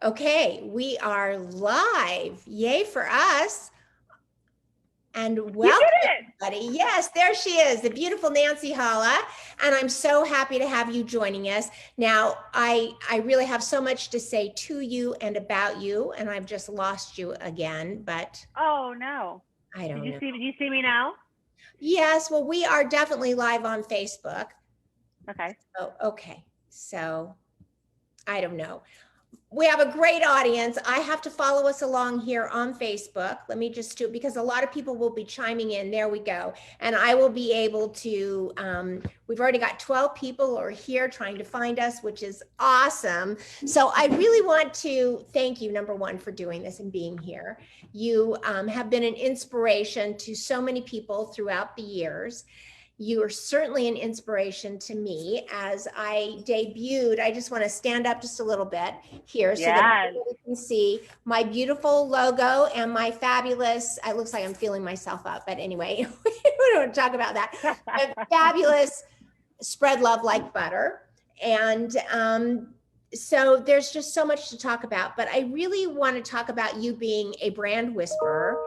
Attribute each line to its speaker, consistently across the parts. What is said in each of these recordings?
Speaker 1: Okay, we are live. Yay for us. And
Speaker 2: You
Speaker 1: welcome,
Speaker 2: did it.
Speaker 1: everybody. Yes, there she is, the beautiful Nancy Hala. And I'm so happy to have you joining us. Now, I really have so much to say to you and about you, and I've just lost you again, but
Speaker 2: Oh no.
Speaker 1: I don't know.
Speaker 2: Did you see me now?
Speaker 1: Yes, well, we are definitely live on Facebook.
Speaker 2: Okay.
Speaker 1: Oh, okay. So I don't know. We have a great audience. I have to follow us along here on Facebook. Let me just do it because a lot of people will be chiming in. There we go. And I will be able to, we've already got 12 people who are here trying to find us, which is awesome. So I really want to thank you, number one, for doing this and being here. You have been an inspiration to so many people throughout the years. You are certainly an inspiration to me as I debuted. I just want to stand up just a little bit here so that
Speaker 2: Yes.
Speaker 1: everybody can see my beautiful logo and my fabulous, it looks like I'm feeling myself up, but anyway, we don't talk about that. My fabulous spread love like butter. And so there's just so much to talk about, but I really want to talk about you being a brand whisperer.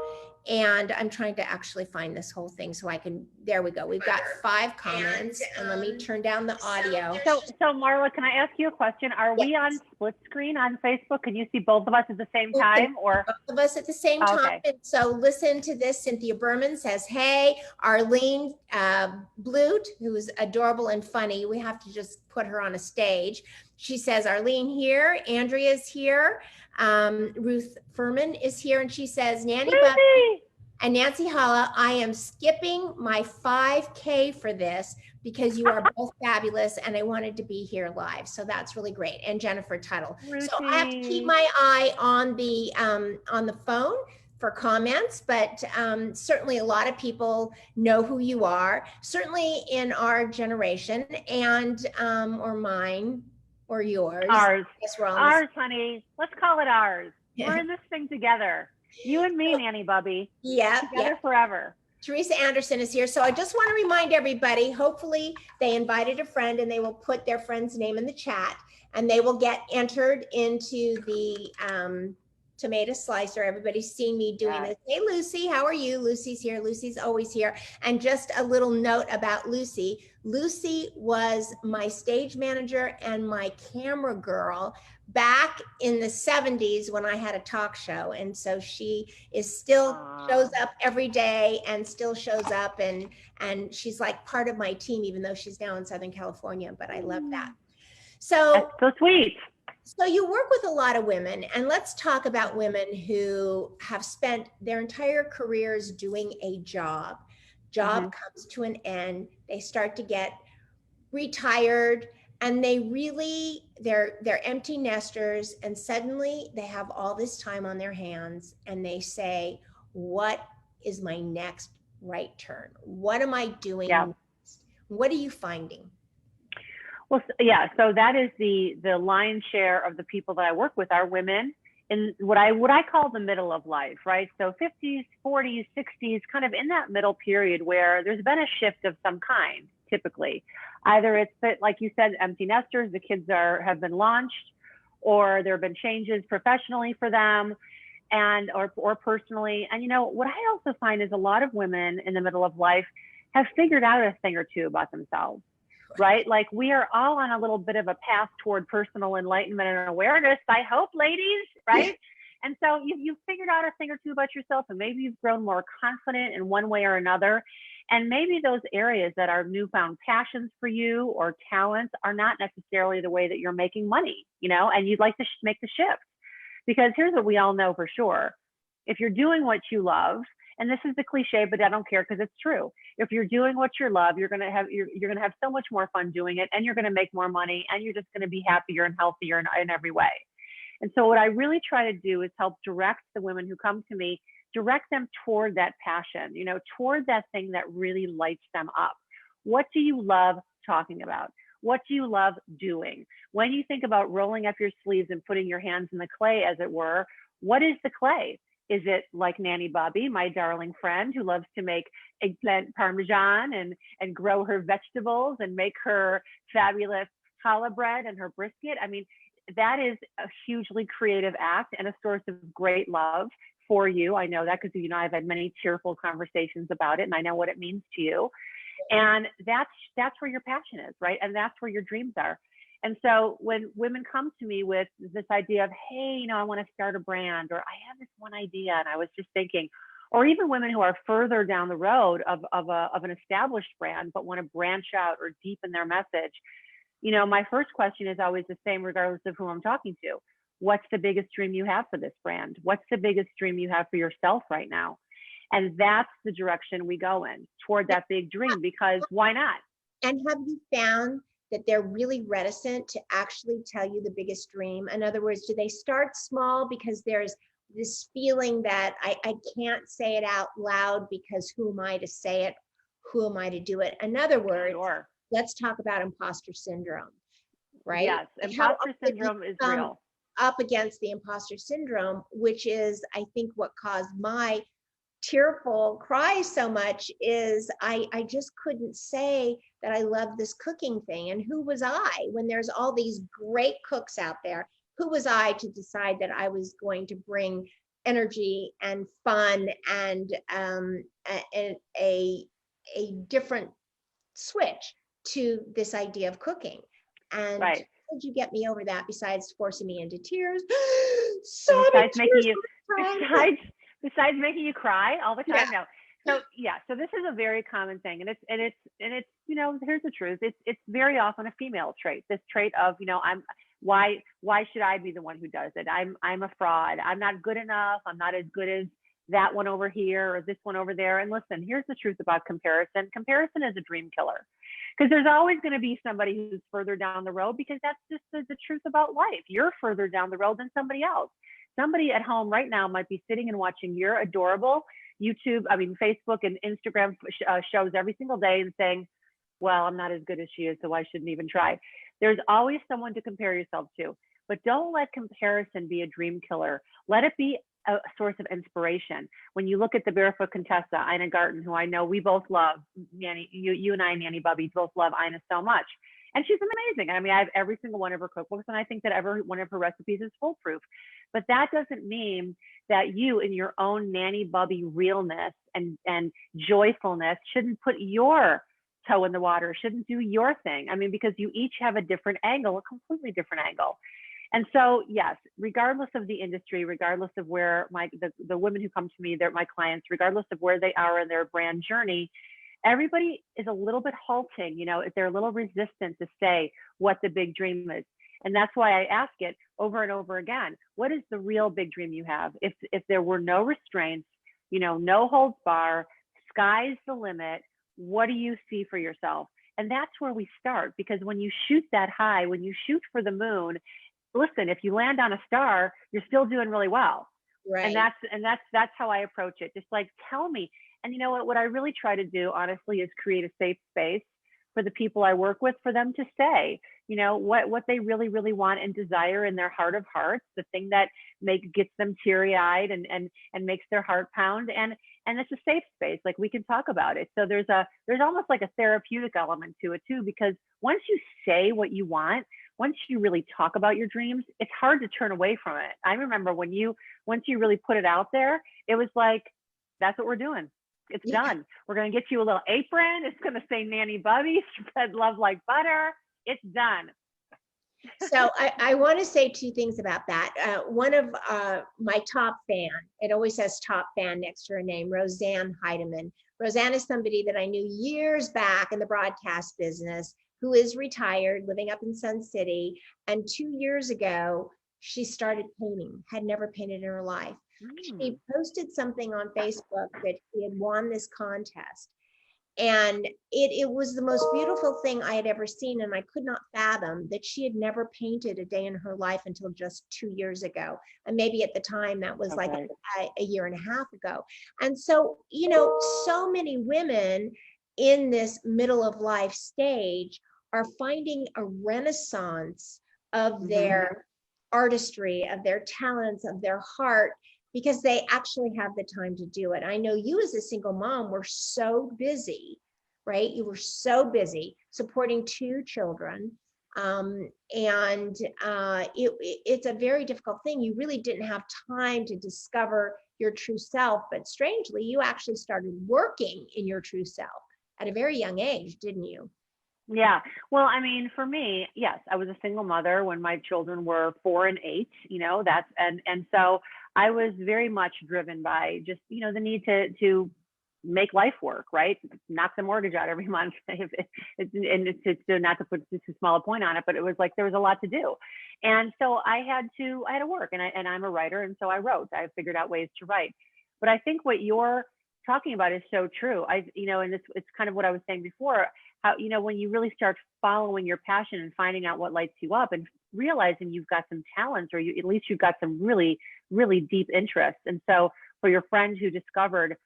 Speaker 1: And I'm trying to actually find this whole thing so I can, there we go. We've got 5 comments and let me turn down the audio.
Speaker 2: So Marla, can I ask you a question? Are we on split screen on Facebook? Can you see both of us at the same time, or
Speaker 1: both of us at the same time?
Speaker 2: Okay.
Speaker 1: And so listen to this. Cynthia Berman says, hey, Arlene Blute, who's adorable and funny. We have to just put her on a stage. She says, Arlene here, Andrea's here. Ruth Furman is here, and she says, Nanny Bubby and Nancy Hala, I am skipping my 5K for this because you are both fabulous, and I wanted to be here live. So that's really great. And Jennifer Tuttle.
Speaker 2: Ruthie.
Speaker 1: So I have to keep my eye on the phone for comments, but certainly a lot of people know who you are, certainly in our generation and or mine or yours.
Speaker 2: Ours.
Speaker 1: Yes, we're all
Speaker 2: ours, honey. Let's call it ours. We're in this thing together. You and me, Nanny Bubby.
Speaker 1: Yeah.
Speaker 2: Together forever.
Speaker 1: Teresa Anderson is here. So I just want to remind everybody, hopefully they invited a friend and they will put their friend's name in the chat and they will get entered into the tomato slicer. Everybody's seen me doing this. Hey, Lucy, how are you? Lucy's here. Lucy's always here. And just a little note about Lucy. Lucy was my stage manager and my camera girl back in the 70s when I had a talk show. And so she is still shows up every day and still shows up and she's like part of my team, even though she's now in Southern California, but I love that. So
Speaker 2: that's so sweet.
Speaker 1: So you work with a lot of women, and let's talk about women who have spent their entire careers doing a job. Job comes to an end. They start to get retired, and they really, they're empty nesters, and suddenly they have all this time on their hands, and they say, what is my next right turn? What am I doing next? What are you finding?
Speaker 2: Well, yeah, so that is the lion's share of the people that I work with are women in what I call the middle of life, right? So 50s, 40s, 60s, kind of in that middle period where there's been a shift of some kind, typically. Either it's that, like you said, empty nesters, the kids have been launched, or there have been changes professionally for them and or personally. And you know, what I also find is a lot of women in the middle of life have figured out a thing or two about themselves. Right? Like we are all on a little bit of a path toward personal enlightenment and awareness, I hope, ladies, right? And so you've figured out a thing or two about yourself, and maybe you've grown more confident in one way or another. And maybe those areas that are newfound passions for you or talents are not necessarily the way that you're making money, you know, and you'd like to make the shift. Because here's what we all know for sure. If you're doing what you love, and this is the cliche, but I don't care because it's true. If you're doing what you love, you're gonna have so much more fun doing it, and you're gonna make more money, and you're just gonna be happier and healthier in every way. And so what I really try to do is help direct the women who come to me, direct them toward that passion, you know, toward that thing that really lights them up. What do you love talking about? What do you love doing? When you think about rolling up your sleeves and putting your hands in the clay, as it were, what is the clay? Is it like Nanny Bubby, my darling friend who loves to make eggplant parmesan and grow her vegetables and make her fabulous challah bread and her brisket? I mean, that is a hugely creative act and a source of great love for you. I know that because, you know, I've had many tearful conversations about it, and I know what it means to you. And that's where your passion is, right? And that's where your dreams are. And so when women come to me with this idea of, hey, you know, I want to start a brand, or I have this one idea and I was just thinking, or even women who are further down the road of an established brand, but want to branch out or deepen their message, you know, my first question is always the same, regardless of who I'm talking to. What's the biggest dream you have for this brand? What's the biggest dream you have for yourself right now? And that's the direction we go in, toward that big dream, because why not?
Speaker 1: And have you found that they're really reticent to actually tell you the biggest dream? In other words, do they start small because there's this feeling that I can't say it out loud because who am I to say it? Who am I to do it? In other words,
Speaker 2: Sure.
Speaker 1: let's talk about imposter syndrome, right?
Speaker 2: Yes, imposter syndrome is real.
Speaker 1: Up against the imposter syndrome, which is, I think, what caused my tearful cry so much, is I just couldn't say that I love this cooking thing. And who was I when there's all these great cooks out there? Who was I to decide that I was going to bring energy and fun and a different switch to this idea of cooking? And
Speaker 2: right.
Speaker 1: how did you get me over that besides forcing me into tears?
Speaker 2: Besides making you cry all the time?
Speaker 1: Yeah.
Speaker 2: No. So yeah, so this is a very common thing, and it's you know, here's the truth. It's very often a female trait. This trait of, you know, why should I be the one who does it? I'm a fraud. I'm not good enough. I'm not as good as that one over here or this one over there. And listen, here's the truth about comparison. Comparison is a dream killer, because there's always going to be somebody who's further down the road, because that's just the truth about life. You're further down the road than somebody else. Somebody at home right now might be sitting and watching your adorable Facebook and Instagram shows every single day and saying, well, I'm not as good as she is, so I shouldn't even try. There's always someone to compare yourself to, but don't let comparison be a dream killer. Let it be a source of inspiration. When you look at the Barefoot Contessa, Ina Garten, who I know we both love, Nanny, you and I, Nanny Bubby, both love Ina so much. And she's amazing. I mean, I have every single one of her cookbooks, and I think that every one of her recipes is foolproof. But that doesn't mean that you, in your own Nanny Bubby realness and joyfulness, shouldn't put your toe in the water, shouldn't do your thing. I mean, because you each have a different angle, a completely different angle. And so, yes, regardless of the industry, regardless of where the women who come to me, they're my clients, regardless of where they are in their brand journey, everybody is a little bit halting, you know, if they're a little resistant to say what the big dream is. And that's why I ask it over and over again. What is the real big dream you have? If there were no restraints, you know, no holds bar, sky's the limit, what do you see for yourself? And that's where we start, because when you shoot that high, when you shoot for the moon, listen, if you land on a star, you're still doing really well. Right. And that's how I approach it. Just like, tell me. And you know what I really try to do, honestly, is create a safe space for the people I work with, for them to say, you know, what they really, really want and desire in their heart of hearts, the thing that gets them teary-eyed and makes their heart pound. And it's a safe space, like we can talk about it. So there's almost like a therapeutic element to it too, because once you say what you want, once you really talk about your dreams, it's hard to turn away from it. I remember once you really put it out there, it was like, that's what we're doing. It's done. We're going to get you a little apron. It's going to say Nanny Bubby, spread love like butter. It's done.
Speaker 1: So I want to say two things about that. One of my top fan, it always says top fan next to her name, Roseanne Heidemann. Roseanne is somebody that I knew years back in the broadcast business, who is retired, living up in Sun City. And 2 years ago, she started painting, had never painted in her life. She posted something on Facebook that she had won this contest. And it was the most beautiful thing I had ever seen. And I could not fathom that she had never painted a day in her life until just 2 years ago. And maybe at the time that was like a year and a half ago. And so, you know, so many women in this middle of life stage are finding a renaissance of their artistry, of their talents, of their heart, because they actually have the time to do it. I know you as a single mom were so busy, right? You were so busy supporting 2 children. It's a very difficult thing. You really didn't have time to discover your true self, but strangely, you actually started working in your true self at a very young age, didn't you?
Speaker 2: Yeah. Well, I mean, for me, yes, I was a single mother when my children were 4 and 8, that's, and so I was very much driven by just, the need to make life work, right? Knock the mortgage out every month. And it's not to put just a small point on it, but it was like, there was a lot to do. And so I had to work, and I'm a writer. And so I wrote, I figured out ways to write. But I think what you're talking about is so true. And it's kind of what I was saying before, how, when you really start following your passion and finding out what lights you up and realizing you've got some talents, or at least you've got some really, really deep interests. And so for your friend who discovered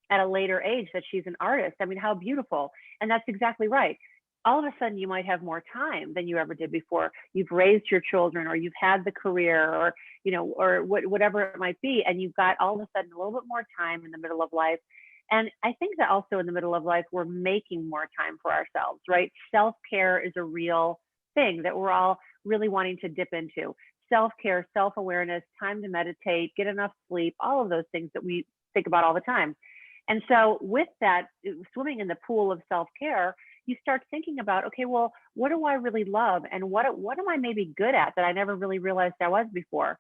Speaker 2: at a later age that she's an artist, I mean, how beautiful. And that's exactly right. All of a sudden you might have more time than you ever did before. You've raised your children, or you've had the career, or, or whatever it might be. And you've got all of a sudden a little bit more time in the middle of life. And I think that also in the middle of life, we're making more time for ourselves, right? Self-care is a real thing that we're all really wanting to dip into. Self-care, self-awareness, time to meditate, get enough sleep, all of those things that we think about all the time. And so with that, swimming in the pool of self-care, you start thinking about, okay, well, what do I really love? And what am I maybe good at that I never really realized I was before?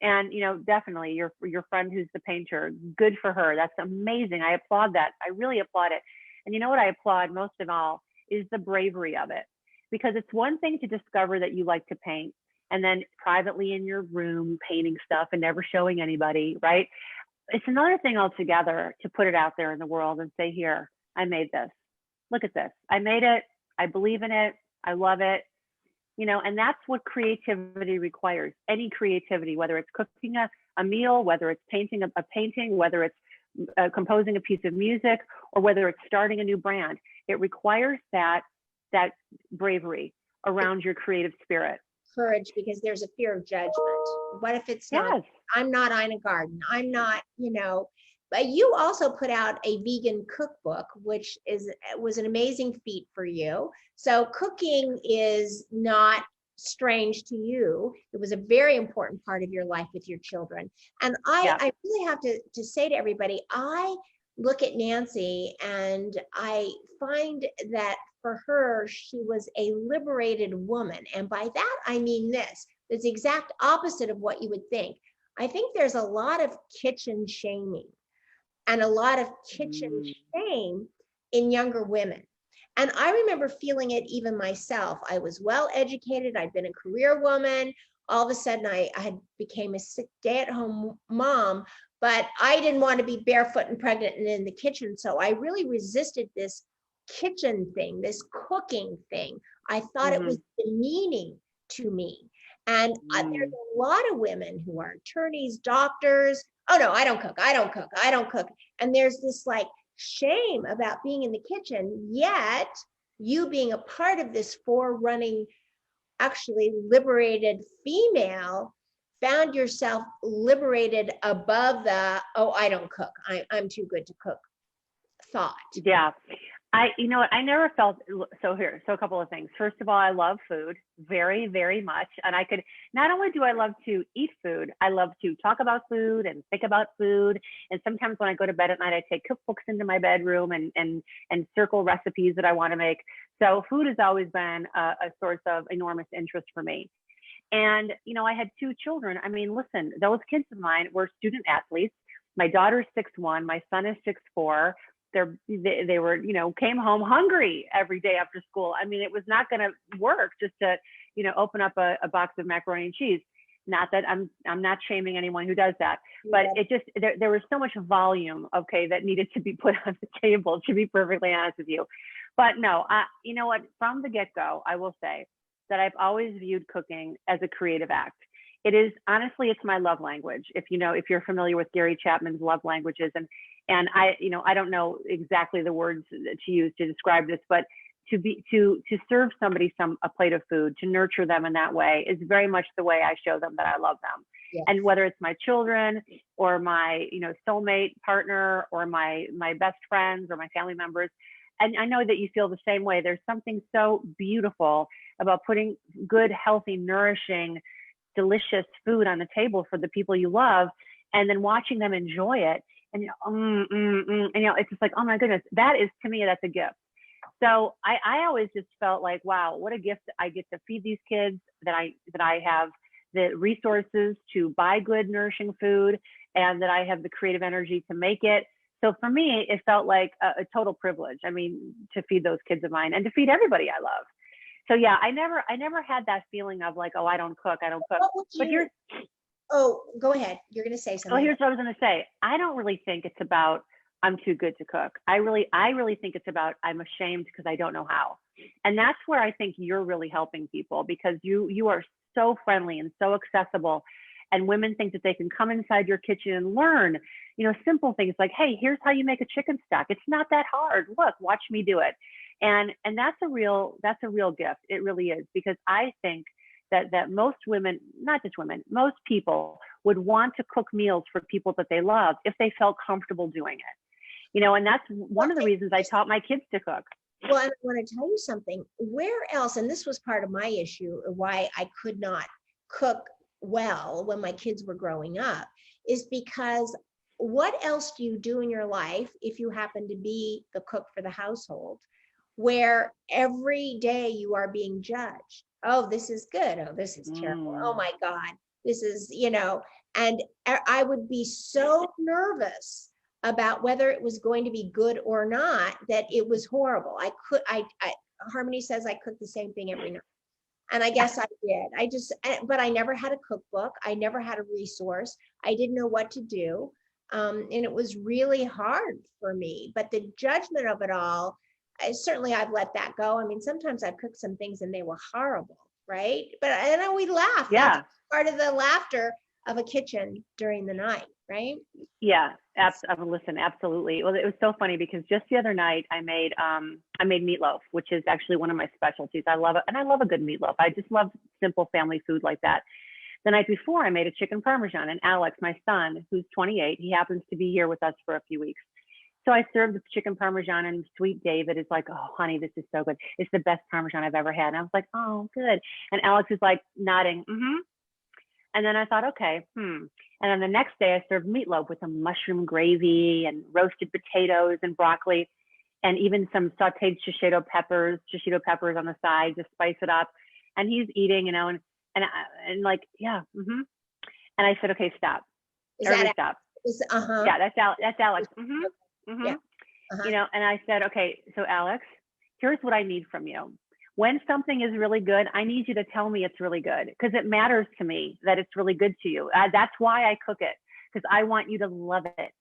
Speaker 2: And, definitely your friend who's the painter, good for her. That's amazing. I applaud that. I really applaud it. And you know what I applaud most of all is the bravery of it, because it's one thing to discover that you like to paint and then privately in your room painting stuff and never showing anybody, right? It's another thing altogether to put it out there in the world and say, here, I made this. Look at this. I made it. I believe in it. I love it. And that's what creativity requires. Any creativity, whether it's cooking a meal, whether it's painting a painting, whether it's composing a piece of music, or whether it's starting a new brand, it requires that bravery around your creative spirit.
Speaker 1: Courage, because there's a fear of judgment. What if it's not?
Speaker 2: Yes.
Speaker 1: I'm not Ina Garden. I'm not, But you also put out a vegan cookbook, which was an amazing feat for you. So cooking is not strange to you. It was a very important part of your life with your children. And I really have to say to everybody, I look at Nancy and I find that for her, she was a liberated woman. And by that, I mean this. It's the exact opposite of what you would think. I think there's a lot of kitchen shaming and a lot of kitchen shame in younger women. And I remember feeling it even myself. I was well educated. I'd been a career woman. All of a sudden I had became a sick stay-at-home mom, but I didn't want to be barefoot and pregnant and in the kitchen. So I really resisted this kitchen thing, this cooking thing. I thought it was demeaning to me. And there's a lot of women who are attorneys, doctors. Oh no, I don't cook. I don't cook. I don't cook. And there's this like shame about being in the kitchen, yet you being a part of this forerunning, actually liberated female, found yourself liberated above the, oh, I don't cook. I'm too good to cook thought.
Speaker 2: Yeah. I never felt so here. So a couple of things. First of all, I love food very, very much. And not only do I love to eat food, I love to talk about food and think about food. And sometimes when I go to bed at night, I take cookbooks into my bedroom and circle recipes that I want to make. So food has always been a source of enormous interest for me. And, I had 2 children. I mean, listen, those kids of mine were student athletes. My daughter's 6'1", my son is 6'4". They were, came home hungry every day after school. I mean, it was not going to work just to, open up a box of macaroni and cheese. Not that I'm not shaming anyone who does that, but it just, there was so much volume, okay, that needed to be put on the table, to be perfectly honest with you. But no, you know what, from the get-go, I will say that I've always viewed cooking as a creative act. It is, honestly, it's my love language. If you're familiar with Gary Chapman's love languages, and I don't know exactly the words to use to describe this, but to serve somebody a plate of food, to nurture them in that way is very much the way I show them that I love them. Yes. And whether it's my children or my, soulmate partner or my best friends or my family members, and I know that you feel the same way. There's something so beautiful about putting good, healthy, nourishing, delicious food on the table for the people you love, and then watching them enjoy it. And, and it's just like, oh my goodness, that is, to me, that's a gift. So I always just felt like, wow, what a gift I get to feed these kids, that I have the resources to buy good, nourishing food, and that I have the creative energy to make it. So for me, it felt like a total privilege. I mean, to feed those kids of mine and to feed everybody I love. So yeah, I never had that feeling of like, oh, I don't cook. But here's,
Speaker 1: oh, go ahead. You're going to say something.
Speaker 2: oh, here's what I was going to say. I don't really think it's about I'm too good to cook. I really think it's about I'm ashamed because I don't know how. And that's where I think you're really helping people, because you are so friendly and so accessible. And women think that they can come inside your kitchen and learn, simple things like, hey, here's how you make a chicken stock. It's not that hard. Look, watch me do it. And that's a real gift. It really is, because I think that most women, not just women, most people would want to cook meals for people that they love if they felt comfortable doing it. And that's one of the reasons I taught my kids to cook.
Speaker 1: Well, I want to tell you something. Where else, and this was part of my issue, why I could not cook well when my kids were growing up, is because what else do you do in your life if you happen to be the cook for the household, where every day you are being judged? Oh, this is good. Oh, this is terrible. Oh my God, this is, and I would be so nervous about whether it was going to be good or not, that it was horrible. Harmony says I cook the same thing every night. And I guess I did. But I never had a cookbook. I never had a resource. I didn't know what to do. And it was really hard for me. But the judgment of it all, certainly I've let that go. I mean, sometimes I've cooked some things and they were horrible, right? But I know we laugh.
Speaker 2: Yeah.
Speaker 1: That's part of the laughter of a kitchen during the night, right?
Speaker 2: Yeah, listen, absolutely. Well, it was so funny because just the other night I made meatloaf, which is actually one of my specialties. I love it, and I love a good meatloaf. I just love simple family food like that. The night before, I made a chicken parmesan, and Alex, my son, who's 28, he happens to be here with us for a few weeks. So I served the chicken parmesan, and sweet David is like, "Oh, honey, this is so good. It's the best parmesan I've ever had." And I was like, "Oh, good." And Alex is like nodding, mm-hmm. And then I thought, okay, And then the next day I served meatloaf with some mushroom gravy and roasted potatoes and broccoli, and even some sauteed shishito peppers on the side to spice it up. And he's eating, and like, yeah. Mm-hmm. And I said, okay, stop. Stop. Yeah, that's Alex. Mm-hmm. Mm-hmm.
Speaker 1: Yeah.
Speaker 2: And I said, okay, so Alex, here's what I need from you. When something is really good, I need you to tell me it's really good, because it matters to me that it's really good to you. That's why I cook it, because I want you to love it.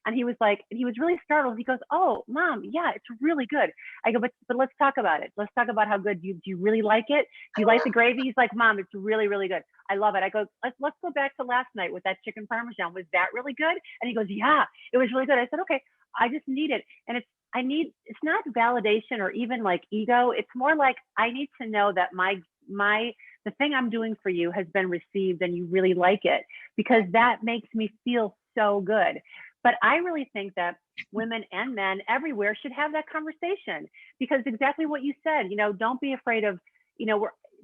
Speaker 2: And he was really startled. He goes, "Oh, Mom, yeah, it's really good." I go, but let's talk about it. Let's talk about how good. Do you really like it? Do you like the gravy? He's like, "Mom, it's really, really good. I love it." I go, let's go back to last night with that chicken parmesan. Was that really good? And he goes, "Yeah, it was really good." I said, "Okay, I just need it." And it's not validation or even like ego. It's more like I need to know that the thing I'm doing for you has been received and you really like it, because that makes me feel so good. But I really think that women and men everywhere should have that conversation, because exactly what you said, don't be afraid of,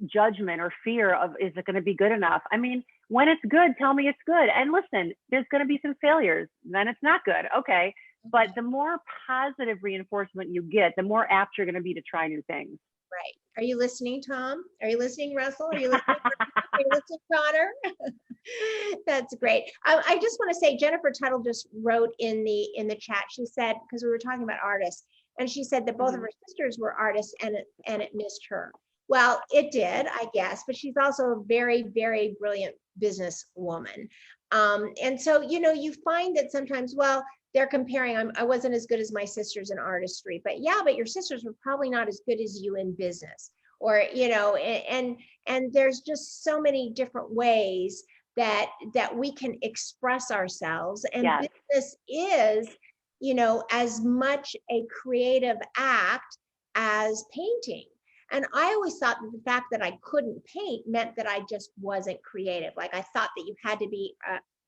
Speaker 2: judgment or fear of, is it going to be good enough? I mean, when it's good, tell me it's good. And listen, there's going to be some failures, then it's not good. Okay. But the more positive reinforcement you get, the more apt you're going to be to try new things.
Speaker 1: Right. Are you listening, Tom? Are you listening, Russell? Are you listening? Are you listening, Connor? That's great. I just want to say, Jennifer Tuttle just wrote in the chat. She said, because we were talking about artists, and she said that both of her sisters were artists, and it missed her. Well, it did, I guess, but she's also a very, very brilliant businesswoman. And so, you find that sometimes, well, they're comparing, I wasn't as good as my sisters in artistry, but your sisters were probably not as good as you in business, or, and there's just so many different ways that we can express ourselves. And
Speaker 2: yes.
Speaker 1: Business is, as much a creative act as painting. And I always thought that the fact that I couldn't paint meant that I just wasn't creative. Like I thought that you had to be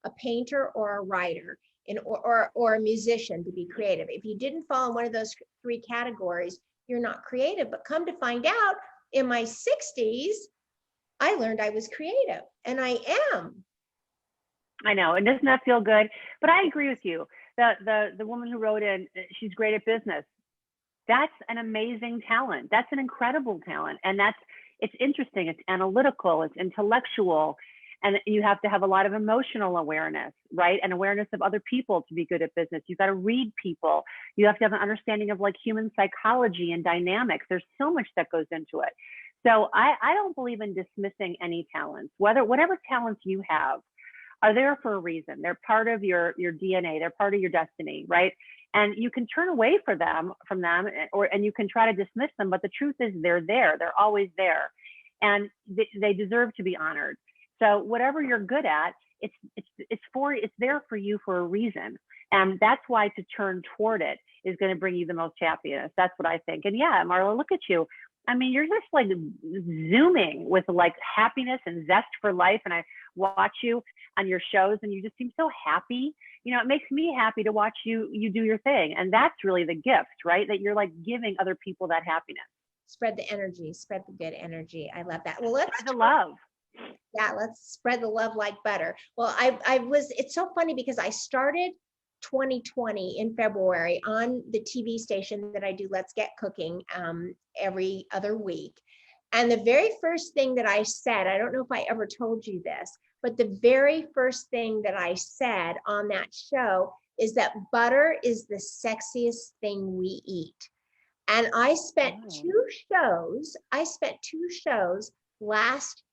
Speaker 1: a painter or a writer or a musician to be creative. If you didn't fall in one of those 3 categories, you're not creative. But come to find out, in my 60s, I learned I was creative, and I am.
Speaker 2: I know, and doesn't that feel good? But I agree with you. The woman who wrote in, she's great at business. That's an amazing talent. That's an incredible talent. And it's interesting. It's analytical, it's intellectual, and you have to have a lot of emotional awareness, right? And awareness of other people to be good at business. You've got to read people. You have to have an understanding of like human psychology and dynamics. There's so much that goes into it. So I don't believe in dismissing any talents, whatever talents you have are there for a reason. They're part of your DNA. They're part of your destiny, right? And you can turn away from them, and you can try to dismiss them. But the truth is, they're there. They're always there, and they deserve to be honored. So whatever you're good at, it's there for you for a reason, and that's why to turn toward it is going to bring you the most happiness. That's what I think. And yeah, Marla, look at you. I mean, you're just like zooming with like happiness and zest for life. And I watch you on your shows and you just seem so happy. You know, it makes me happy to watch you do your thing. And that's really the gift, right? That you're like giving other people that happiness.
Speaker 1: Spread the energy, spread the good energy. I love that. Well, let's
Speaker 2: spread the love.
Speaker 1: Yeah, let's spread the love like butter. Well, it's so funny because I started 2020 in February on the TV station that I do, Let's Get Cooking, every other week. And the very first thing that I said, I don't know if I ever told you this, but the very first thing that I said on that show is that butter is the sexiest thing we eat. And I spent two shows last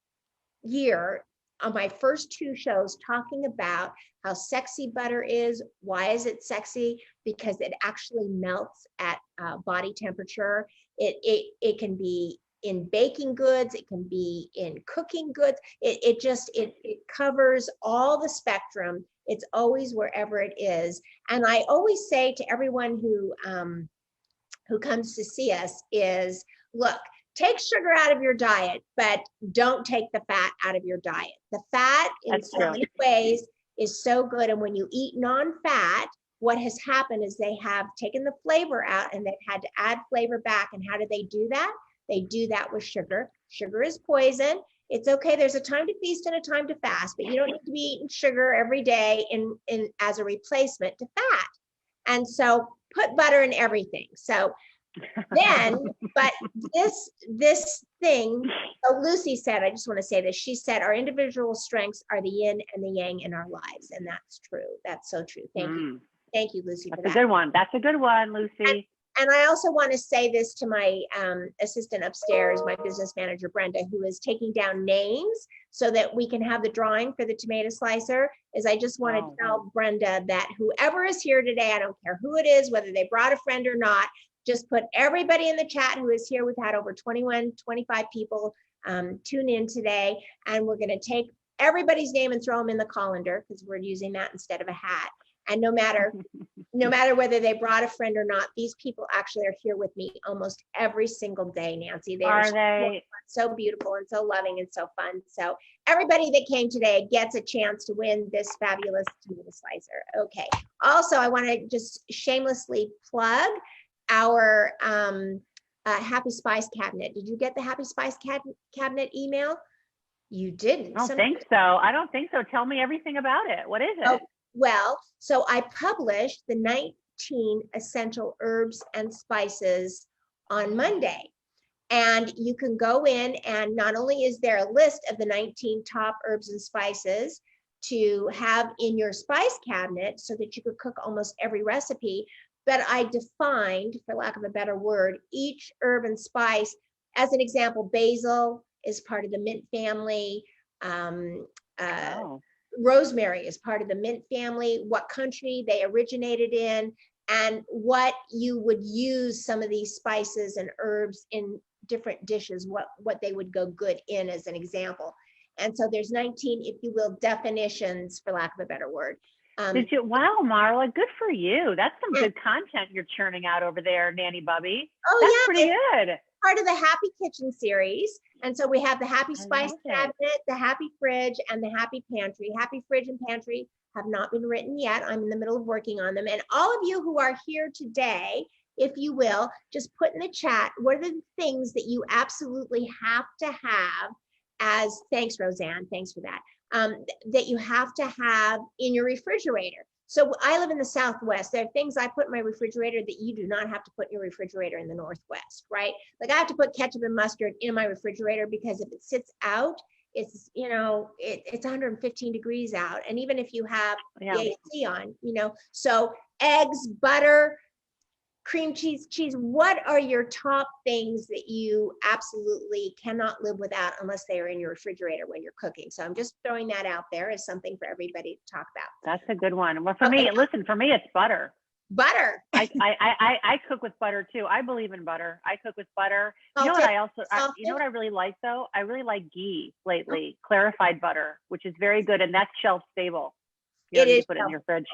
Speaker 1: year on my first 2 shows talking about how sexy butter is. Why is it sexy? Because it actually melts at body temperature. It can be in baking goods. It can be in cooking goods. It covers all the spectrum. It's always wherever it is. And I always say to everyone who comes to see us is, look, take sugar out of your diet, but don't take the fat out of your diet. The fat in so many ways is so good. And when you eat non-fat, what has happened is they have taken the flavor out and they've had to add flavor back. And how do they do that? They do that with sugar. Sugar is poison. It's okay. There's a time to feast and a time to fast, but you don't need to be eating sugar every day as a replacement to fat. And so put butter in everything. So then, but this thing, so Lucy said, I just want to say this, she said, our individual strengths are the yin and the yang in our lives. And that's true. That's so true. Thank you. Thank you, Lucy.
Speaker 2: That's a good one. That's a good one, Lucy.
Speaker 1: And I also want to say this to my assistant upstairs, my business manager, Brenda, who is taking down names so that we can have the drawing for the tomato slicer, is I just want to tell Brenda that whoever is here today, I don't care who it is, whether they brought a friend or not, just put everybody in the chat who is here. We've had over 25 people tune in today, and we're going to take everybody's name and throw them in the colander because we're using that instead of a hat. And no matter whether they brought a friend or not, these people actually are here with me almost every single day, Nancy. They are so beautiful and so loving and so fun. So everybody that came today gets a chance to win this fabulous tomato slicer. Okay. Also, I want to just shamelessly plug our Happy Spice cabinet. Did you get the Happy Spice cabinet email? You didn't.
Speaker 2: I don't think so. I don't think so. Tell me everything about it. What is it?
Speaker 1: Oh, well, so I published the 19 essential herbs and spices on Monday. And you can go in, and not only is there a list of the 19 top herbs and spices to have in your spice cabinet so that you could cook almost every recipe, but I defined, for lack of a better word, each herb and spice. As an example, basil is part of the mint family. Rosemary is part of the mint family, what country they originated in, and what you would use some of these spices and herbs in different dishes, what they would go good in, as an example. And so there's 19, if you will, definitions, for lack of a better word.
Speaker 2: Wow, Marla, good for you. That's some good content you're churning out over there, Nanny Bubby.
Speaker 1: Oh,
Speaker 2: that's pretty good.
Speaker 1: Part of the Happy Kitchen series. And so we have the Happy Spice cabinet, the Happy Fridge, and the Happy Pantry. Happy Fridge and Pantry have not been written yet. I'm in the middle of working on them. And all of you who are here today, if you will, just put in the chat, what are the things that you absolutely have to have as, thanks, Roseanne, thanks for that, that you have to have in your refrigerator. So I live in the Southwest. There are things I put in my refrigerator that you do not have to put in your refrigerator in the Northwest, right? Like I have to put ketchup and mustard in my refrigerator because if it sits out, it's, you know, it's 115 degrees out. And even if you have the AC on, you know, so eggs, butter, cream cheese, what are your top things that you absolutely cannot live without unless they are in your refrigerator when you're cooking? So I'm just throwing that out there as something for everybody to talk about.
Speaker 2: That's a good one. Well, for me, listen, for me, it's butter.
Speaker 1: Butter.
Speaker 2: I cook with butter too. I believe in butter. I cook with butter. You know what I also, you know what I really like though? I really like ghee lately, clarified butter, which is very good. And that's shelf stable. You don't need to put it in your fridge.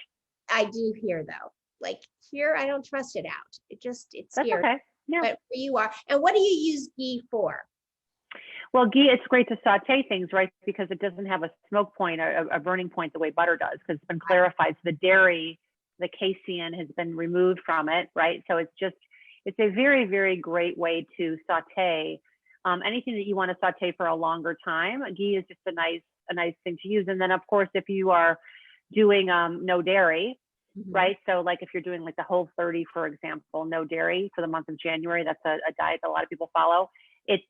Speaker 1: I do here though. Like here, I don't trust it out. It's
Speaker 2: That's
Speaker 1: here.
Speaker 2: Okay. Yeah.
Speaker 1: But where you are. And what do you use ghee for?
Speaker 2: Well, ghee, it's great to saute things, right? Because it doesn't have a smoke point, a burning point the way butter does, because it's been clarified. So the dairy, the casein has been removed from it, right? So it's a very, very great way to saute anything that you want to saute for a longer time. Ghee is just a nice thing to use. And then of course, if you are doing no dairy, right? So like if you're doing like the Whole30, for example, no dairy for the month of January, that's a diet that a lot of people follow. It's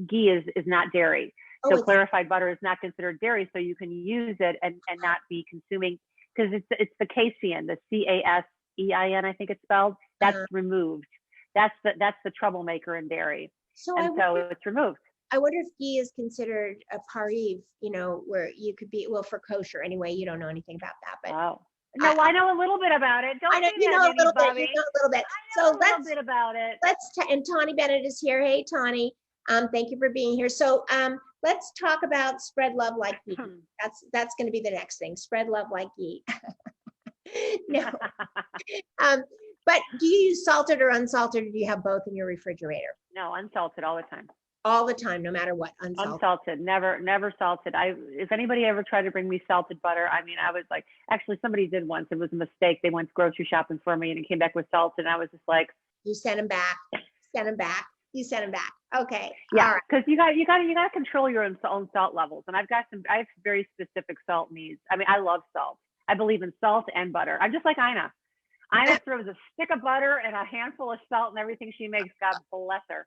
Speaker 2: ghee is not dairy. So clarified butter is not considered dairy. So you can use it and not be consuming, because it's the casein, the casein, I think it's spelled, that's removed. That's the troublemaker in dairy. So it's removed.
Speaker 1: I wonder if ghee is considered a pariv, you know, where you could be, well, for kosher anyway, you don't know anything about that, but
Speaker 2: no, I know a little bit about it. Don't
Speaker 1: I know, you know a little bit. You know a little bit.
Speaker 2: So let's a little bit about it.
Speaker 1: And Tawny Bennett is here. Hey, Tawny. Thank you for being here. So let's talk about spread love like ghee. That's going to be the next thing. Spread love like ghee. No. But do you use salted or unsalted, or do you have both in your refrigerator?
Speaker 2: No, unsalted all the time.
Speaker 1: All the time, no matter what.
Speaker 2: Unsalted, never salted. If anybody ever tried to bring me salted butter, I mean, I was like, actually somebody did once. It was a mistake. They went grocery shopping for me and it came back with salted. And I was just like,
Speaker 1: you sent them back. You sent them back. Okay.
Speaker 2: Yeah, because you got to control your own salt levels. And I have very specific salt needs. I mean, I love salt. I believe in salt and butter. I'm just like Ina. Ina throws a stick of butter and a handful of salt and everything she makes. God bless her.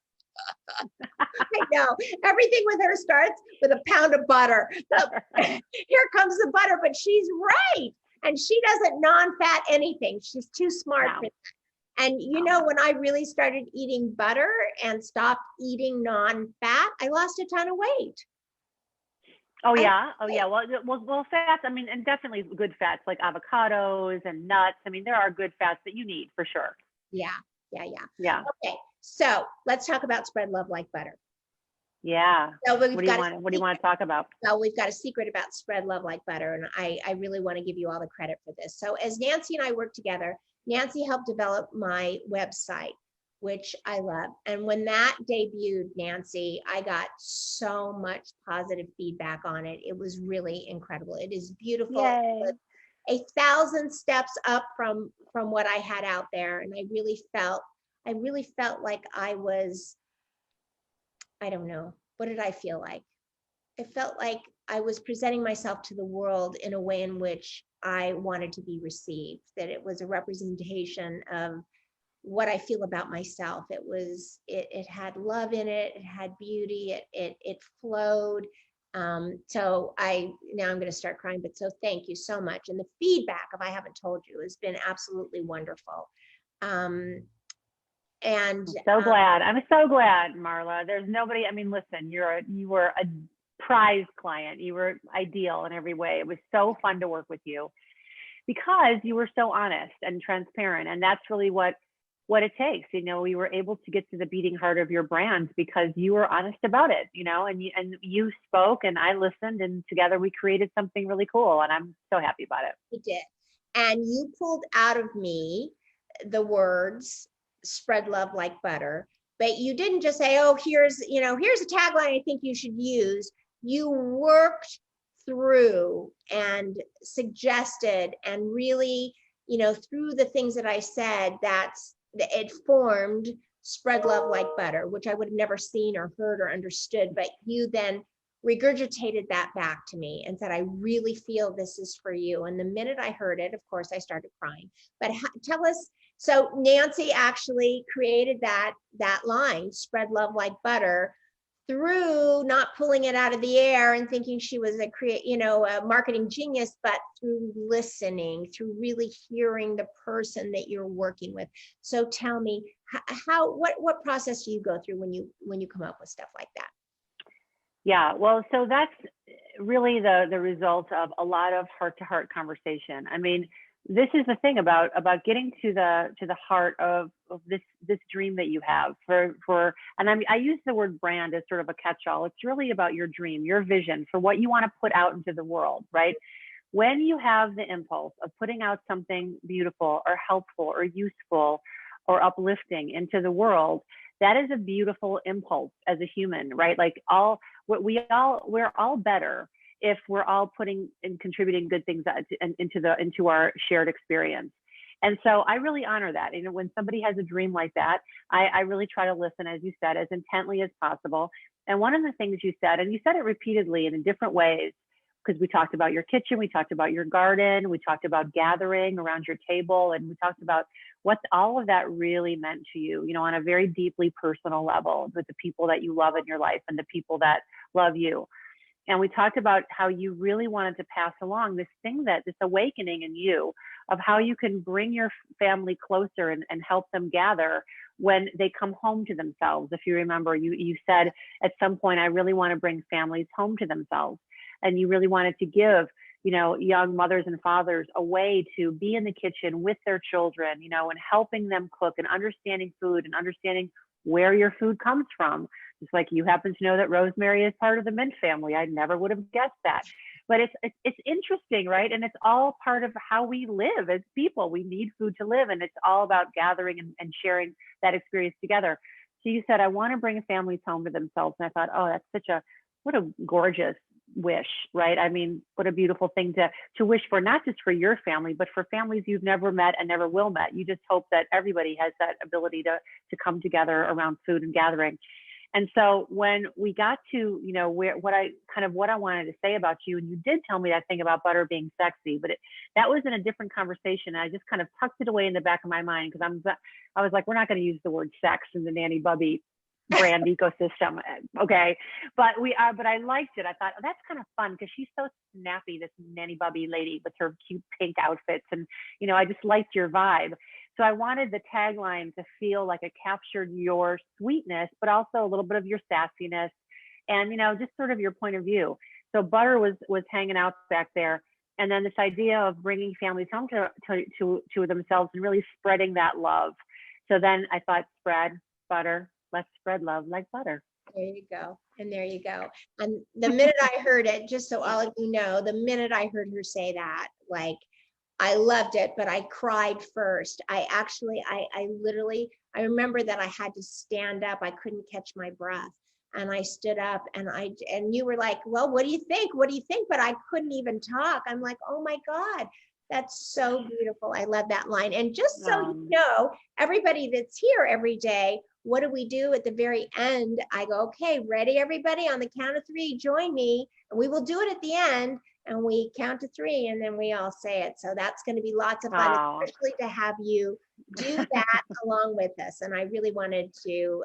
Speaker 1: I know. Everything with her starts with a pound of butter. Here comes the butter, but she's right. And she doesn't non-fat anything. She's too smart for that. And you know, when I really started eating butter and stopped eating non-fat, I lost a ton of weight.
Speaker 2: Oh yeah. Well, fats. I mean, and definitely good fats like avocados and nuts. I mean, there are good fats that you need for sure.
Speaker 1: Yeah.
Speaker 2: Okay.
Speaker 1: So let's talk about spread love like butter.
Speaker 2: Yeah.
Speaker 1: So
Speaker 2: what do you want to talk about?
Speaker 1: Well, we've got a secret about spread love like butter, and I really want to give you all the credit for this. So as Nancy and I work together, Nancy helped develop my website, which I love. And when that debuted, Nancy, I got so much positive feedback on it. It was really incredible. It is beautiful.
Speaker 2: Yay.
Speaker 1: 1,000 steps up from what I had out there, and I really felt like I was, I don't know, what did I feel like? It felt like I was presenting myself to the world in a way in which I wanted to be received, that it was a representation of what I feel about myself. It had love in it, it had beauty, it flowed. So now I'm going to start crying, but so thank you so much. And the feedback, if I haven't told you, has been absolutely wonderful. And
Speaker 2: I'm so glad, Marla. There's nobody, I mean, listen, you were a prized client. You were ideal in every way. It was so fun to work with you because you were so honest and transparent. And that's really what it takes. You know, we were able to get to the beating heart of your brand because you were honest about it, you know, and you spoke and I listened, and together we created something really cool. And I'm so happy about it.
Speaker 1: You did. And you pulled out of me the words spread love like butter, but you didn't just say, oh, here's a tagline I think you should use. You worked through and suggested and really, through the things that I said, it formed Spread Love Like Butter, which I would have never seen or heard or understood, but you then regurgitated that back to me and said, I really feel this is for you. And the minute I heard it, of course, I started crying. But tell us, so Nancy actually created that line, Spread Love Like Butter, through not pulling it out of the air and thinking she was a marketing genius, but through listening, through really hearing the person that you're working with. So tell me, what process do you go through when you come up with stuff like that?
Speaker 2: Yeah, well, so that's really the result of a lot of heart-to-heart conversation. I mean, this is the thing about getting to the heart of this dream that you have and I use the word brand as sort of a catch-all. It's really about your dream, your vision for what you want to put out into the world, right? When you have the impulse of putting out something beautiful or helpful or useful or uplifting into the world, that is a beautiful impulse as a human, right? Like we're all better if we're all putting and contributing good things into our shared experience. And so I really honor that. When somebody has a dream like that, I really try to listen, as you said, as intently as possible. And one of the things you said, and you said it repeatedly and in different ways, because we talked about your kitchen, we talked about your garden, we talked about gathering around your table, and we talked about what all of that really meant to you, on a very deeply personal level with the people that you love in your life and the people that love you. And we talked about how you really wanted to pass along this awakening in you of how you can bring your family closer and help them gather when they come home to themselves. If you remember, you said at some point, I really want to bring families home to themselves. And you really wanted to give, young mothers and fathers a way to be in the kitchen with their children, and helping them cook and understanding food and understanding where your food comes from. Just like you happen to know that rosemary is part of the mint family. I never would have guessed that. But it's interesting, right? And it's all part of how we live as people. We need food to live, and it's all about gathering and sharing that experience together. So you said, I want to bring families home to themselves. And I thought, oh, that's what a gorgeous wish, right? I mean, what a beautiful thing to wish for, not just for your family, but for families you've never met and never will met. You just hope that everybody has that ability to come together around food and gathering. And so when we got to, what I wanted to say about you, and you did tell me that thing about butter being sexy, but that was in a different conversation. I just kind of tucked it away in the back of my mind because I was like, we're not going to use the word sex in the Nanny Bubby brand ecosystem. Okay. But I liked it. I thought, oh, that's kind of fun because she's so snappy, this Nanny Bubby lady with her cute pink outfits. And, I just liked your vibe. So I wanted the tagline to feel like it captured your sweetness, but also a little bit of your sassiness and, just sort of your point of view. So butter was hanging out back there. And then this idea of bringing families home to themselves and really spreading that love. So then I thought, spread butter. Let's spread love like butter.
Speaker 1: There you go. And there you go. And the minute I heard it, just so all of you know, the minute I heard her say that, like, I loved it, but I cried first. I literally, I remember that I had to stand up. I couldn't catch my breath. And I stood up and you were like, well, what do you think? What do you think? But I couldn't even talk. I'm like, oh my God, that's so beautiful. I love that line. And just so you know, everybody that's here every day, what do we do at the very end? I go, okay, ready, everybody? On the count of three, join me. And we will do it at the end. And we count to three, and then we all say it. So that's going to be lots of fun, especially to have you do that along with us. And I really wanted to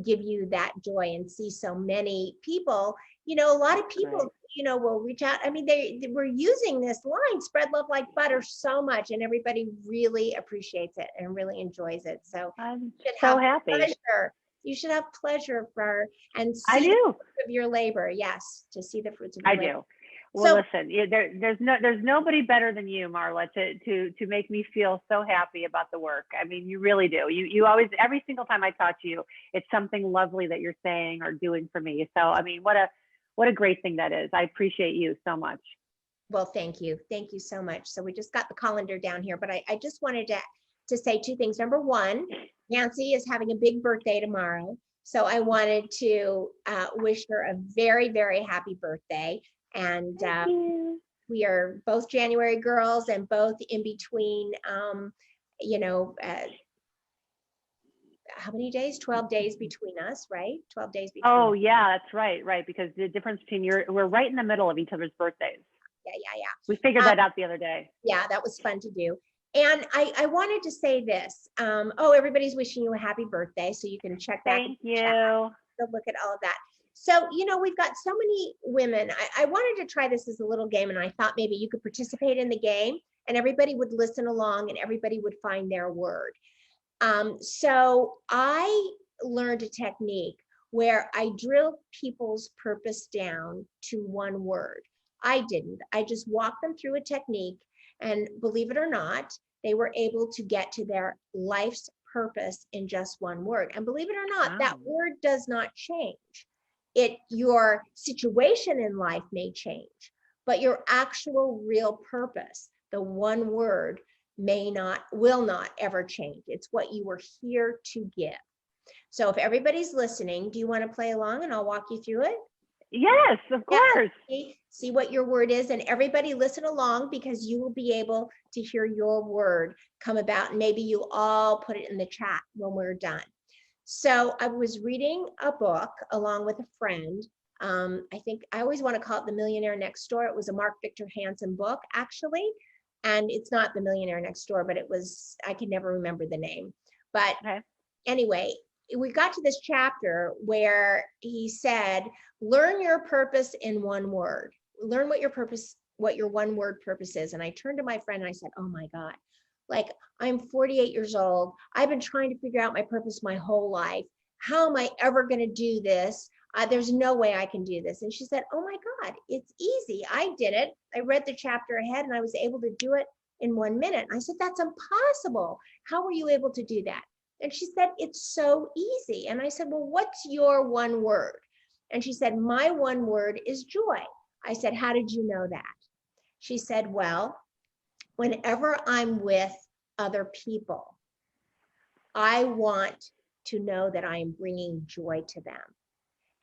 Speaker 1: give you that joy and see so many people. A lot of people, will reach out. I mean, they were using this line, spread love like butter, so much, and everybody really appreciates it and really enjoys it. So
Speaker 2: I'm so happy.
Speaker 1: Pleasure. You should have pleasure and see
Speaker 2: I do.
Speaker 1: the fruits of your labor. Yes, to see the fruits of your labor.
Speaker 2: I do. Well, listen, there's nobody better than you, Marla, to make me feel so happy about the work. I mean, you really do. You always, every single time I talk to you, it's something lovely that you're saying or doing for me. So, I mean, what a great thing that is. I appreciate you so much.
Speaker 1: Well, thank you. Thank you so much. So we just got the colander down here, but I just wanted to say two things. Number one, Nancy is having a big birthday tomorrow. So I wanted to wish her a very, very happy birthday. And
Speaker 2: Thank you.
Speaker 1: we are both January girls and both in between, you know, how many days? 12 days between us, right? 12 days between.
Speaker 2: Oh yeah, that's right. Right. Because the difference between we're right in the middle of each other's birthdays.
Speaker 1: Yeah.
Speaker 2: We figured that out the other day.
Speaker 1: Yeah, that was fun to do. And I wanted to say this. Oh, everybody's wishing you a happy birthday. So you can check back.
Speaker 2: Thank you.
Speaker 1: So look at all of that. So, you know, we've got so many women. I wanted to try this as a little game, and I thought maybe you could participate in the game and everybody would listen along and everybody would find their word. So I learned a technique where I drilled people's purpose down to one word. I didn't. I just walked them through a technique, and believe it or not, they were able to get to their life's purpose in just one word. And believe it or not, that word does not change. Your situation in life may change, but your actual real purpose, the one word, will not ever change. It's what you were here to give. So if everybody's listening, do you want to play along and I'll walk you through it?
Speaker 2: Yes, of course.
Speaker 1: See what your word is, and everybody listen along, because you will be able to hear your word come about, and maybe you all put it in the chat when we're done. So I was reading a book along with a friend. I think I always want to call it The Millionaire Next Door. It was a Mark Victor Hansen book, actually. And it's not The Millionaire Next Door, but it was, I can never remember the name. But anyway, we got to this chapter where he said, learn your purpose in one word. Learn what your one word purpose is. And I turned to my friend and I said, oh my God, like, I'm 48 years old. I've been trying to figure out my purpose my whole life. How am I ever going to do this? There's no way I can do this. And she said, oh my God, it's easy. I did it. I read the chapter ahead and I was able to do it in 1 minute. I said, that's impossible. How were you able to do that? And she said, it's so easy. And I said, well, what's your one word? And she said, my one word is joy. I said, how did you know that? She said, well, whenever I'm with other people, I want to know that I am bringing joy to them.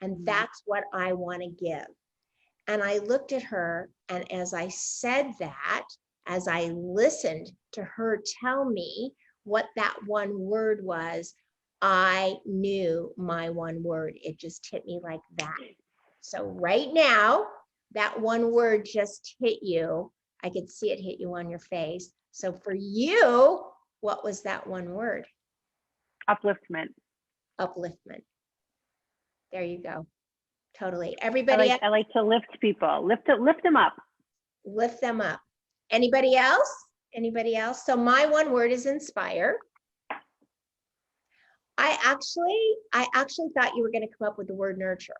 Speaker 1: And that's what I want to give. And I looked at her, and as I said that, as I listened to her tell me what that one word was, I knew my one word. It just hit me like that. So right now, that one word just hit you. I could see it hit you on your face. So for you, what was that one word?
Speaker 2: Upliftment.
Speaker 1: Upliftment. There you go. Totally. Everybody.
Speaker 2: I like to lift people. Lift them up.
Speaker 1: Lift them up. Anybody else? Anybody else? So my one word is inspire. I actually thought you were going to come up with the word nurture.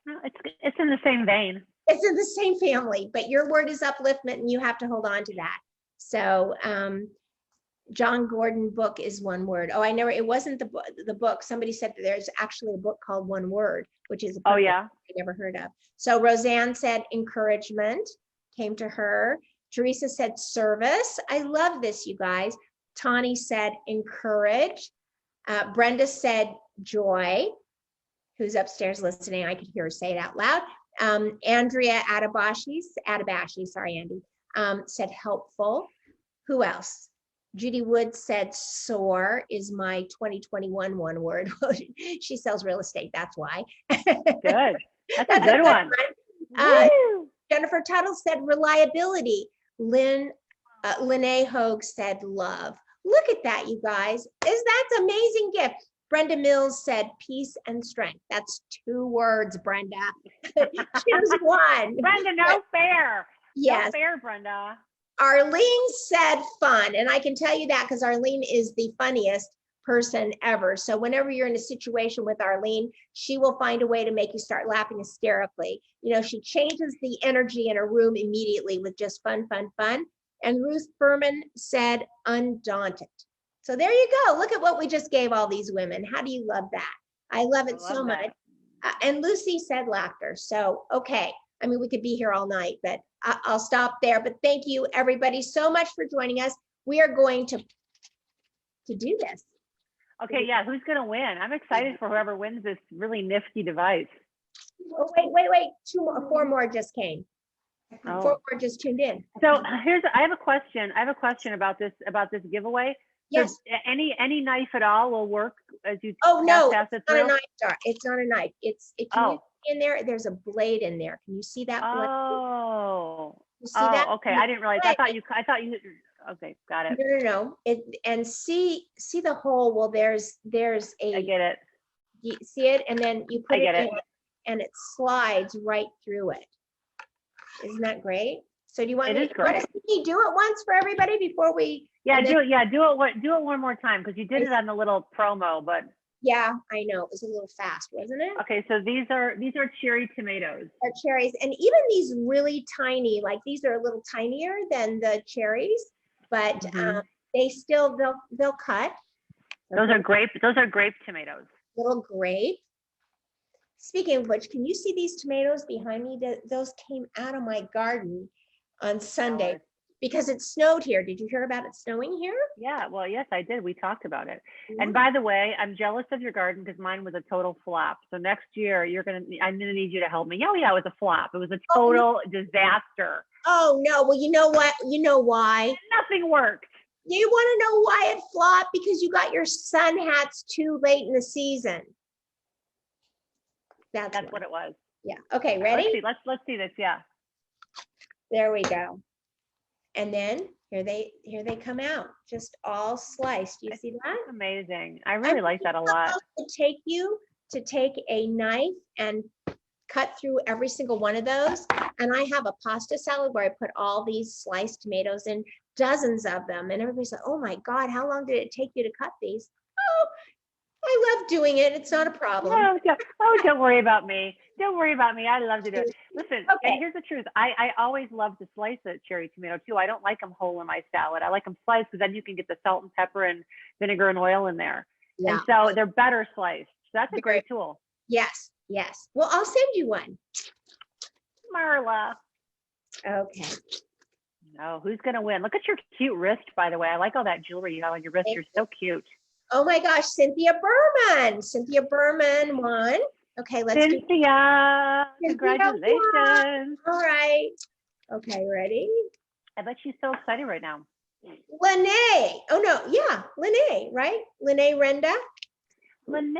Speaker 2: No, it's in the same vein.
Speaker 1: It's in the same family, but your word is upliftment, and you have to hold on to that. So John Gordon book is one word. Oh, it wasn't the book. Somebody said that there's actually a book called One Word, which is a book I never heard of. So Roseanne said encouragement came to her. Teresa said service. I love this, you guys. Tawny said encourage. Brenda said joy. Who's upstairs listening? I could hear her say it out loud. Andrea Adabashi, sorry, Andy, said helpful. Who else? Judy Wood said soar is my 2021 one word. She sells real estate, that's why.
Speaker 2: Good. That's a good one.
Speaker 1: Jennifer Tuttle said reliability. Lene Hogue said love. Look at that, you guys. That's an amazing gift. Brenda Mills said peace and strength. That's 2 words, Brenda. Choose one.
Speaker 2: Brenda, no fair.
Speaker 1: Yes.
Speaker 2: No fair, Brenda.
Speaker 1: Arlene said fun. And I can tell you that because Arlene is the funniest person ever. So whenever you're in a situation with Arlene, she will find a way to make you start laughing hysterically. You know, she changes the energy in a room immediately with just fun, fun, fun. And Ruth Furman said undaunted. So there you go. Look at what we just gave all these women. How do you love that? I love it so much. And Lucy said laughter. So, okay. I mean, we could be here all night, but I'll stop there. But thank you, everybody, so much for joining us. We are going to do this.
Speaker 2: Okay, yeah. Who's going to win? I'm excited for whoever wins this really nifty device.
Speaker 1: Oh, wait. Four more just came.
Speaker 2: Oh.
Speaker 1: 4 more just tuned in.
Speaker 2: So I have a question. I have a question about this giveaway.
Speaker 1: Yes.
Speaker 2: So any knife at all will work as you
Speaker 1: Oh, no,
Speaker 2: pass
Speaker 1: it's
Speaker 2: it
Speaker 1: not a
Speaker 2: through?
Speaker 1: knife, Dar. It's not a knife. Can you
Speaker 2: Oh.
Speaker 1: see in there? There's a blade in there. Can you see that blade?
Speaker 2: Oh.
Speaker 1: You see that?
Speaker 2: Okay. I didn't realize. I thought you. Okay, got it.
Speaker 1: No. And see the hole. Well, there's
Speaker 2: I get it.
Speaker 1: you see it, and then you put
Speaker 2: I get
Speaker 1: it
Speaker 2: it.
Speaker 1: in, and it slides right through it. Isn't that great? So do you want
Speaker 2: It
Speaker 1: me
Speaker 2: is great.
Speaker 1: to do it once for everybody before we?
Speaker 2: Yeah,
Speaker 1: and then-
Speaker 2: do it. Yeah, do it one more time because you did it on the little promo. But
Speaker 1: Yeah, I know. It was a little fast, wasn't it?
Speaker 2: okay, so these are cherry tomatoes.
Speaker 1: Our cherries, and even these really tiny, like these are a little tinier than the cherries, but they still they'll cut.
Speaker 2: Those are grape tomatoes.
Speaker 1: Little grape. Speaking of which, can you see these tomatoes behind me? Those came out of my garden on Sunday because it snowed here. Did you hear about it snowing here?
Speaker 2: Yeah, well, yes, I did. We talked about it. Yeah. And by the way, I'm jealous of your garden because mine was a total flop. So next year I'm gonna need you to help me. Oh yeah, it was a flop. It was a total disaster.
Speaker 1: Oh no, well, you know what? You know why?
Speaker 2: Nothing worked.
Speaker 1: You want to know why it flopped? Because you got your sun hats too late in the season. That's
Speaker 2: what it was.
Speaker 1: Yeah. Okay, ready?
Speaker 2: Let's see this. Yeah.
Speaker 1: There we go. And then here they come out, just all sliced. You see that?
Speaker 2: That's amazing. I really like that a lot.
Speaker 1: It take you to take a knife and cut through every single one of those. And I have a pasta salad where I put all these sliced tomatoes in, dozens of them. And everybody's like, oh my God, how long did it take you to cut these? Oh, I love doing it. It's not a problem.
Speaker 2: Don't worry about me. Don't worry about me. I love to do it. Listen, and here's the truth. I always love to slice a cherry tomato too. I don't like them whole in my salad. I like them sliced because then you can get the salt and pepper and vinegar and oil in there. Yeah. And so they're better sliced. So that's a great tool.
Speaker 1: Yes. Well, I'll send you one.
Speaker 2: Marla.
Speaker 1: Okay.
Speaker 2: No, who's going to win? Look at your cute wrist, by the way. I like all that jewelry you have on your wrist. You're so cute.
Speaker 1: Oh my gosh, Cynthia Berman won. Okay, let's do
Speaker 2: Cynthia, congratulations.
Speaker 1: All right. Okay, ready?
Speaker 2: I bet she's so excited right now.
Speaker 1: Lene. Oh no, yeah, Lene, right? Lene Renda.
Speaker 2: Lene.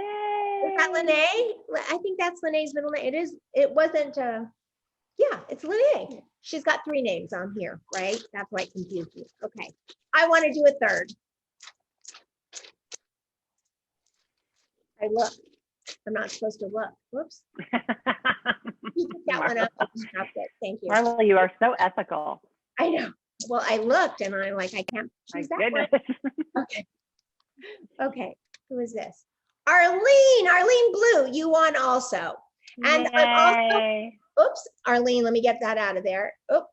Speaker 1: Is that Lene? I think that's Lene's middle name. It wasn't, yeah, it's Lene. She's got 3 names on here, right? That's why it confused me. Okay, I want to do a third. I look. I'm not supposed to look. Whoops. You took that one up. Stop it. Thank you.
Speaker 2: Marla, you are so ethical.
Speaker 1: I know. Well, I looked and I'm like, I can't choose that one. Okay. Who is this? Arlene Blue. You won also. And I'm also, oops, Arlene, let me get that out of there. Oops,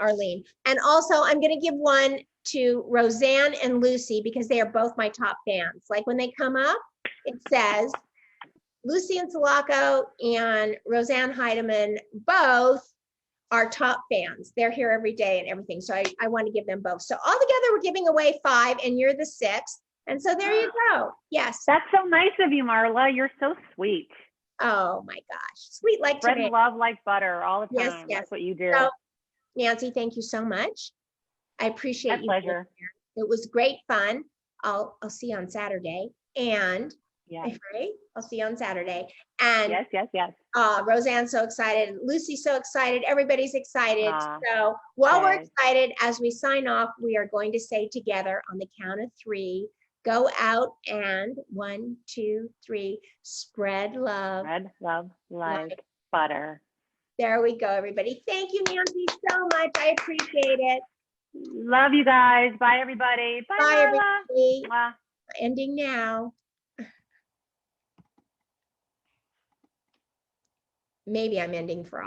Speaker 1: Arlene. And also I'm going to give one to Roseanne and Lucy because they are both my top fans. Like when they come up, it says Lucy and Sulaco and Roseanne Heidemann both are top fans. They're here every day and everything. So I want to give them both. So all together we're giving away 5 and you're the 6th. And so there you go. Yes.
Speaker 2: That's so nice of you, Marla. You're so sweet.
Speaker 1: Oh my gosh. Sweet like
Speaker 2: Spread
Speaker 1: tomato.
Speaker 2: love like butter all the time.
Speaker 1: Yes.
Speaker 2: That's what you do.
Speaker 1: So, Nancy, thank you so much. I appreciate you.
Speaker 2: My pleasure.
Speaker 1: It was great fun. I'll see you on Saturday. And right? I'll see you on Saturday. And
Speaker 2: yes.
Speaker 1: Roseanne's so excited. Lucy's so excited. Everybody's excited. So while we're excited, as we sign off, we are going to say together on the count of 3, go out and 1, 2, 3, spread love.
Speaker 2: Spread love like butter.
Speaker 1: There we go, everybody. Thank you, Nancy, so much. I appreciate it.
Speaker 2: Love you guys. Bye, everybody. Bye,
Speaker 1: everybody.
Speaker 2: Mwah.
Speaker 1: Ending now. Maybe I'm ending for all.